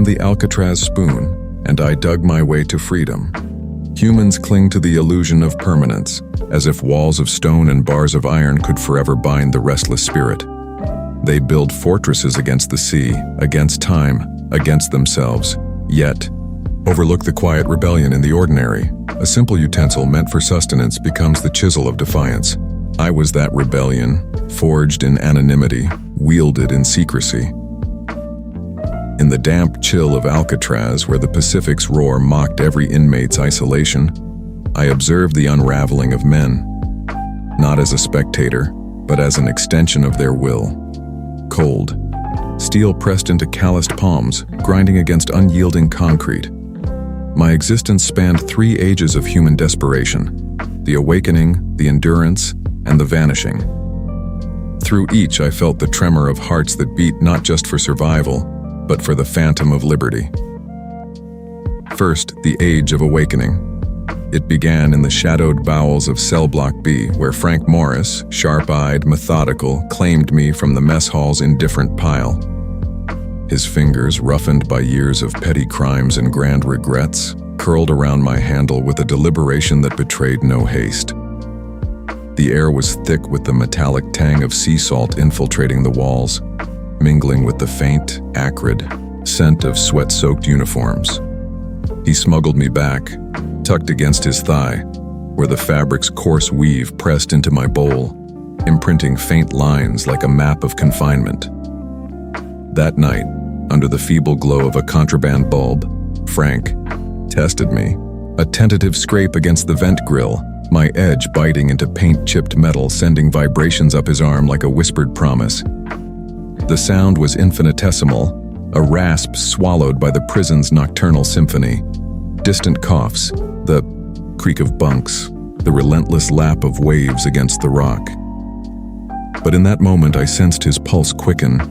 the Alcatraz spoon, and I dug my way to freedom. Humans cling to the illusion of permanence, as if walls of stone and bars of iron could forever bind the restless spirit. They build fortresses against the sea, against time, against themselves, yet overlook the quiet rebellion in the ordinary. A simple utensil meant for sustenance becomes the chisel of defiance. I was that rebellion, forged in anonymity, wielded in secrecy. In the damp chill of Alcatraz, where the Pacific's roar mocked every inmate's isolation, I observed the unraveling of men, not as a spectator, but as an extension of their will. Cold, steel pressed into calloused palms, grinding against unyielding concrete. My existence spanned 3 ages of human desperation: the awakening, the endurance, and the vanishing. Through each, I felt the tremor of hearts that beat not just for survival, but for the phantom of liberty. First, the age of awakening. It began in the shadowed bowels of Cell Block B, where Frank Morris, sharp-eyed, methodical, claimed me from the mess hall's indifferent pile. His fingers, roughened by years of petty crimes and grand regrets, curled around my handle with a deliberation that betrayed no haste. The air was thick with the metallic tang of sea salt infiltrating the walls, mingling with the faint, acrid scent of sweat-soaked uniforms. He smuggled me back, tucked against his thigh, where the fabric's coarse weave pressed into my bowl, imprinting faint lines like a map of confinement. That night, under the feeble glow of a contraband bulb, Frank tested me, a tentative scrape against the vent grill, my edge biting into paint-chipped metal, sending vibrations up his arm like a whispered promise. The sound was infinitesimal, a rasp swallowed by the prison's nocturnal symphony. Distant coughs, the creak of bunks, the relentless lap of waves against the rock. But in that moment I sensed his pulse quicken,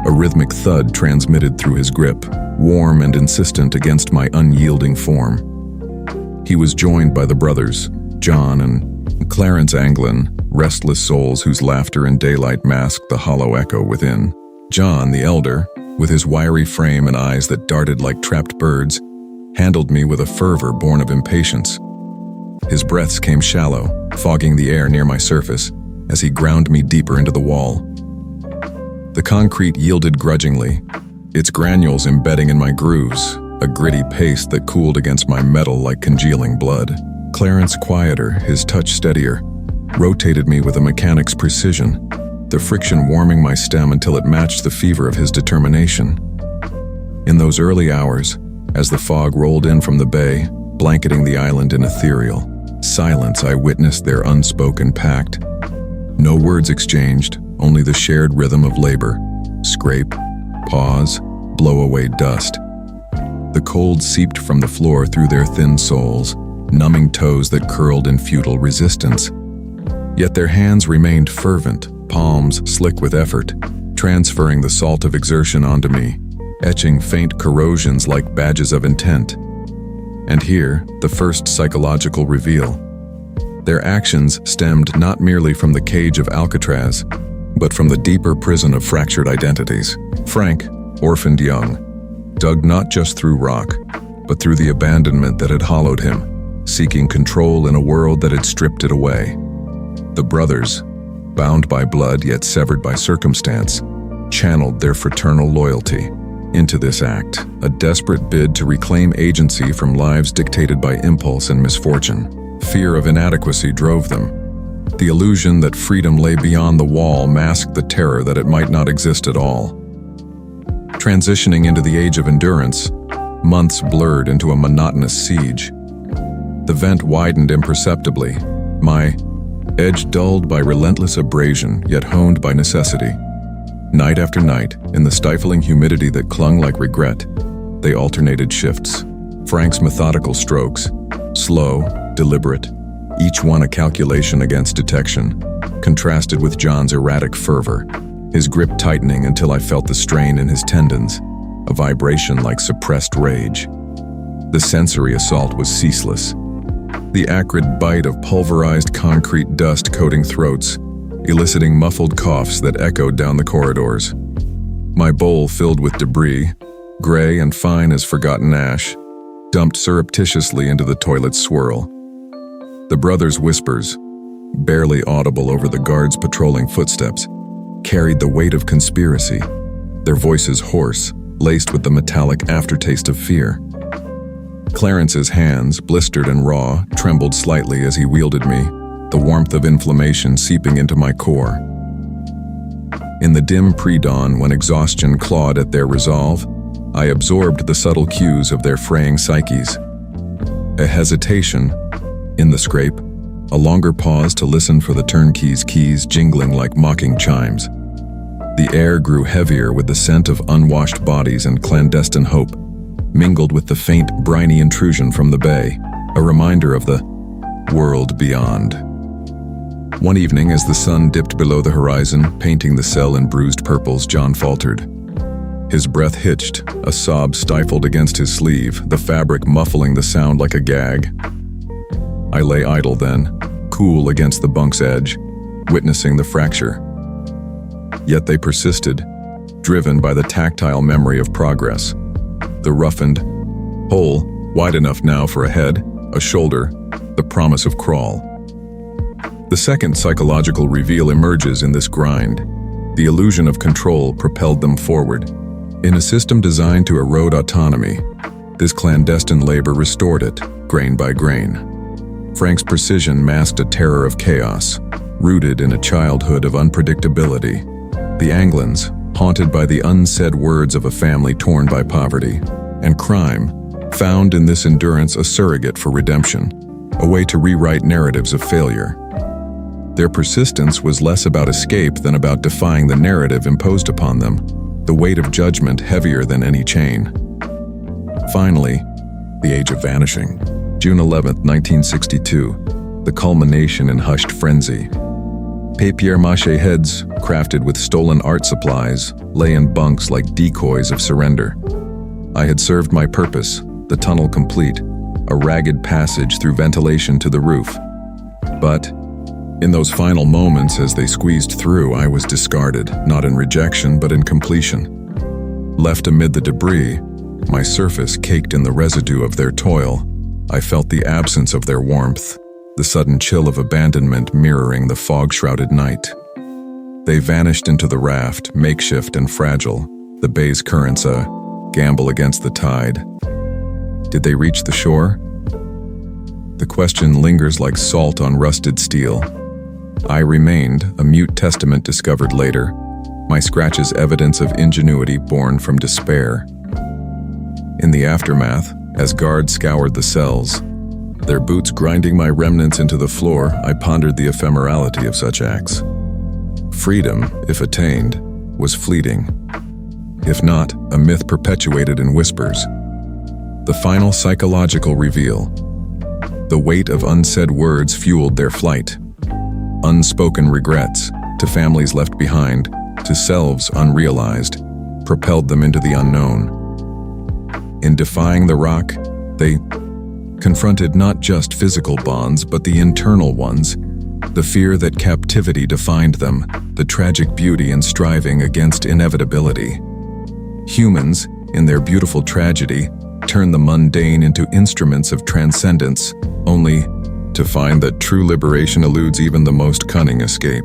a rhythmic thud transmitted through his grip, warm and insistent against my unyielding form. He was joined by the brothers, John and Clarence Anglin, restless souls whose laughter in daylight masked the hollow echo within. John, the elder, with his wiry frame and eyes that darted like trapped birds, handled me with a fervor born of impatience. His breaths came shallow, fogging the air near my surface, as he ground me deeper into the wall. The concrete yielded grudgingly, its granules embedding in my grooves, a gritty paste that cooled against my metal like congealing blood. Clarence, quieter, his touch steadier, rotated me with a mechanic's precision, the friction warming my stem until it matched the fever of his determination. In those early hours, as the fog rolled in from the bay, blanketing the island in ethereal silence, I witnessed their unspoken pact. No words exchanged, only the shared rhythm of labor. Scrape, pause, blow away dust. The cold seeped from the floor through their thin soles, numbing toes that curled in futile resistance. Yet their hands remained fervent, palms slick with effort, transferring the salt of exertion onto me, etching faint corrosions like badges of intent. And here, the first psychological reveal. Their actions stemmed not merely from the cage of Alcatraz, but from the deeper prison of fractured identities. Frank, orphaned young, dug not just through rock, but through the abandonment that had hollowed him, seeking control in a world that had stripped it away. The brothers, bound by blood yet severed by circumstance, channeled their fraternal loyalty into this act, a desperate bid to reclaim agency from lives dictated by impulse and misfortune. Fear of inadequacy drove them. The illusion that freedom lay beyond the wall masked the terror that it might not exist at all. Transitioning into the age of endurance, months blurred into a monotonous siege. The vent widened imperceptibly, my edge dulled by relentless abrasion, yet honed by necessity. Night after night, in the stifling humidity that clung like regret, they alternated shifts. Frank's methodical strokes, slow, deliberate, each one a calculation against detection, contrasted with John's erratic fervor, his grip tightening until I felt the strain in his tendons, a vibration like suppressed rage. The sensory assault was ceaseless. The acrid bite of pulverized concrete dust coating throats, eliciting muffled coughs that echoed down the corridors. My bowl filled with debris, gray and fine as forgotten ash, dumped surreptitiously into the toilet's swirl. The brothers' whispers, barely audible over the guards' patrolling footsteps, carried the weight of conspiracy, their voices hoarse, laced with the metallic aftertaste of fear. Clarence's hands, blistered and raw, trembled slightly as he wielded me, the warmth of inflammation seeping into my core. In the dim pre-dawn, when exhaustion clawed at their resolve, I absorbed the subtle cues of their fraying psyches. A hesitation in the scrape, a longer pause to listen for the turnkeys' keys jingling like mocking chimes. The air grew heavier with the scent of unwashed bodies and clandestine hope, mingled with the faint, briny intrusion from the bay, a reminder of the world beyond. One evening, as the sun dipped below the horizon, painting the cell in bruised purples, John faltered. His breath hitched, a sob stifled against his sleeve, the fabric muffling the sound like a gag. I lay idle then, cool against the bunk's edge, witnessing the fracture. Yet they persisted, driven by the tactile memory of progress. The roughened hole, wide enough now for a head, a shoulder, the promise of crawl. The second psychological reveal emerges in this grind. The illusion of control propelled them forward. In a system designed to erode autonomy, this clandestine labor restored it, grain by grain. Frank's precision masked a terror of chaos, rooted in a childhood of unpredictability. The Anglins, haunted by the unsaid words of a family torn by poverty, and crime, found in this endurance a surrogate for redemption, a way to rewrite narratives of failure. Their persistence was less about escape than about defying the narrative imposed upon them, the weight of judgment heavier than any chain. Finally, the age of vanishing. June 11, 1962, the culmination in hushed frenzy. Papier-mâché heads, crafted with stolen art supplies, lay in bunks like decoys of surrender. I had served my purpose, the tunnel complete, a ragged passage through ventilation to the roof. But, in those final moments as they squeezed through, I was discarded, not in rejection but in completion. Left amid the debris, my surface caked in the residue of their toil, I felt the absence of their warmth, the sudden chill of abandonment mirroring the fog-shrouded night. They vanished into the raft, makeshift and fragile, the bay's currents a gamble against the tide. Did they reach the shore? The question lingers like salt on rusted steel. I remained, a mute testament discovered later, my scratches evidence of ingenuity born from despair. In the aftermath, as guards scoured the cells, their boots grinding my remnants into the floor, I pondered the ephemerality of such acts. Freedom, if attained, was fleeting. If not, a myth perpetuated in whispers. The final psychological reveal. The weight of unsaid words fueled their flight. Unspoken regrets, to families left behind, to selves unrealized, propelled them into the unknown. In defying the rock, they confronted not just physical bonds, but the internal ones, the fear that captivity defined them, the tragic beauty in striving against inevitability. Humans, in their beautiful tragedy, turn the mundane into instruments of transcendence, only to find that true liberation eludes even the most cunning escape.